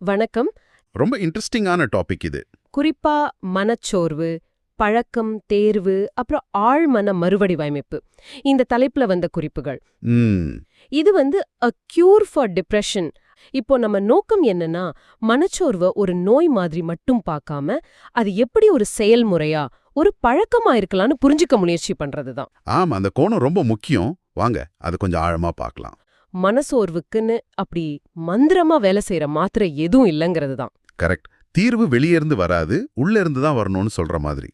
வணக்கம். ரொம்ப இன்ட்ரெஸ்டிங்கான டாபிக் இது. குறிப்பா மனச்சோர்வு, பழக்கம், தேர்வு, அப்புறம் ஆழ்மன மறுவடிவமைப்பு. இந்த தலைப்புல வந்த குறிப்புகள். ம் இது a கியூர் ஃபார் டிப்ரெஷன். இப்போ நம்ம நோக்கம் என்னன்னா, மனச்சோர்வ ஒரு நோய் மாதிரி மட்டும் பார்க்காம, அது எப்படி ஒரு செயல்முறையா, ஒரு பழக்கமா இருக்கலாம்னு புரிஞ்சுக்க முயற்சி பண்றதுதான். ஆமா, அந்த கோணம் ரொம்ப முக்கியம். வாங்க, அது கொஞ்சம் ஆழமா பார்க்கலாம். மனசோர்வுக்குன்னு அப்படி மந்திரமா வேலை செய்யற மாத்திரை எதுவும் இல்லைங்கிறது தான். கரெக்ட். தீர்வு வெளியே இருந்து வராது, உள்ள இருந்து தான் வரணும்னு சொல்ற மாதிரி.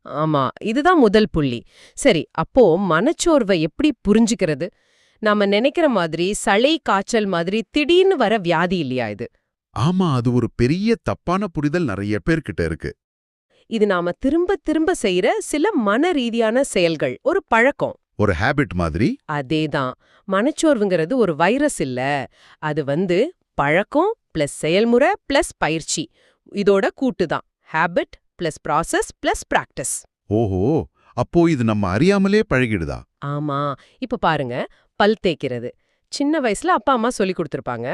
ஆமா, இதுதான் முதல் புள்ளி. சரி, அப்போ மனச்சோர்வை எப்படி புரிஞ்சுக்கிறது? நாம நினைக்கிற மாதிரி சளி காய்ச்சல் மாதிரி திடீர்னு வர வியாதி இல்லையா இது? ஆமா, அது ஒரு பெரிய தப்பான புரிதல் நிறைய பேர்கிட்ட இருக்கு. இது நாம திரும்ப திரும்ப செய்யற சில மன ரீதியான செயல்கள், ஒரு பழக்கம். ஒரு ஹேபிட் மாதிரி. அதேதான். மனச்சோர்வுங்கிறது ஒரு வைரஸ் இல்ல. அது பழக்கம் பிளஸ் செயல்முறை பிளஸ் பயிற்சி, இதோட கூட்டுதான். Habit plus process plus practice. ஓஹோ, அப்போ இது நம்ம அறியாமலே பழகிடுதா? ஆமா. இப்ப பாருங்க, பல் தேய்க்கிறது சின்ன வயசுல அப்பா அம்மா சொல்லி கொடுத்திருப்பாங்க.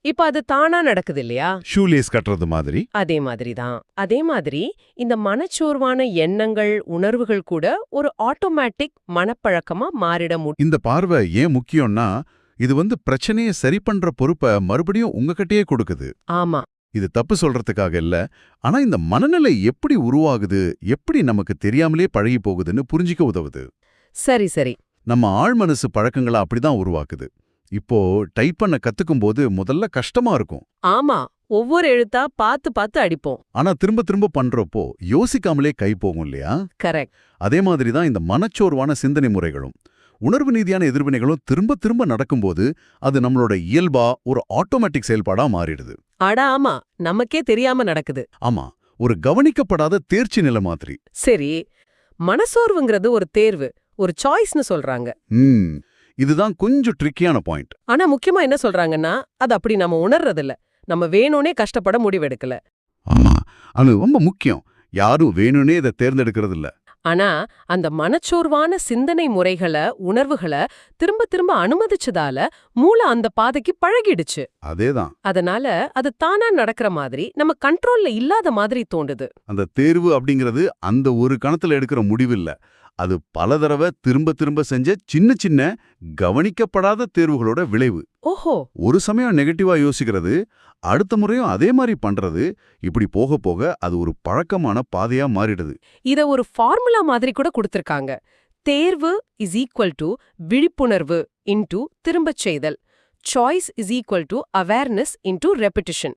இப்ப அது தானா நடக்குது இல்லையா? ஷூலேஸ் கட்டுறது மாதிரி. அதே மாதிரிதான். அதே மாதிரி இந்த மனச்சோர்வான எண்ணங்கள், உணர்வுகள் கூட ஒரு ஆட்டோமேட்டிக் மனப்பழக்கமா மாறிட முடியும். இந்த பார்வை ஏன் முக்கியம்னா, இது பிரச்சனையை சரி பண்ற பொறுப்பை மறுபடியும் உங்ககிட்டயே கொடுக்குது. ஆமா. இது தப்பு சொல்றதுக்காக இல்ல, ஆனா இந்த மனநிலை எப்படி உருவாகுது, எப்படி நமக்கு தெரியாமலே பழகி போகுதுன்னு புரிஞ்சிக்க உதவுது. சரி சரி. நம்ம ஆழ்மனசு பழக்கங்களை அப்படிதான் உருவாக்குது. இப்போ டைப் பண்ண கத்துக்கும் போது முதல்ல கஷ்டமா இருக்கும். ஆமா, ஒவ்வொரு எழுத்தா பார்த்து பார்த்து அடிப்போம். ஆனா திரும்ப திரும்ப பண்றப்போ யோசிக்காமலே கை போகும் இல்லையா? கரெக்ட். அதே மாதிரி தான் இந்த மனச்சோர்வான சிந்தனை முறைகளும் உணர்வு நீதியான எதிர்வினைகளும் திரும்ப திரும்ப நடக்கும்போது அது நம்மளோட இயல்பா ஒரு ஆட்டோமேட்டிக் செயல்பாடா மாறிடுது. அடா ஆமா, நமக்கே தெரியாம நடக்குது. ஆமா, ஒரு கவனிக்கப்படாத தேர்ச்சி நிலை மாதிரி. சரி, மனசோர்வுங்கிறது ஒரு தேர்வு, ஒரு சாய்ஸ்னு சொல்றாங்க. இதுதான் கொஞ்சம் ட்ரிக்கியான பாயிண்ட். ஆனா முக்கியமா என்ன சொல்றாங்கன்னா, அது அப்படி நம்ம உணர்றதில்ல. நம்ம வேணும்னே கஷ்டப்பட முடிவெடுக்கல. ஆமா, அது ரொம்ப முக்கியம். யாரும் வேணும்னே இதை தேர்ந்தெடுக்கிறது இல்ல. ஆனா அந்த மனச்சோர்வான சிந்தனை முறைகளை, உணர்வுகளை திரும்ப திரும்ப அனுமதிச்சதால மூளை அந்த பாதைக்கு பழகிடுச்சு. அதேதான். அதனால அது தானா நடக்கிற மாதிரி, நம்ம கண்ட்ரோல்ல இல்லாத மாதிரி தோண்டுது. அந்த தேர்வு அப்படிங்கிறது அந்த ஒரு கணத்துல எடுக்கிற முடிவில்ல. அது பல தடவை திரும்ப திரும்ப செஞ்ச சின்ன சின்ன கவனிக்கப்படாத தேர்வுகளோட விளைவு. ஓஹோ. ஒரு சமயம் நெகட்டிவா யோசிக்கிறது, அடுத்த முறையும் அதே மாதிரி பண்றது, இப்படி போக போக அது ஒரு பழக்கமான பாதையா மாறிடுது. இத ஒரு ஃபார்முலா மாதிரி கூட கொடுத்திருக்காங்க. தேர்வு இஸ் ஈக்குவல் டு விழிப்புணர்வு இன்டு திரும்பச் செய்தல். Choice is equal to awareness into repetition.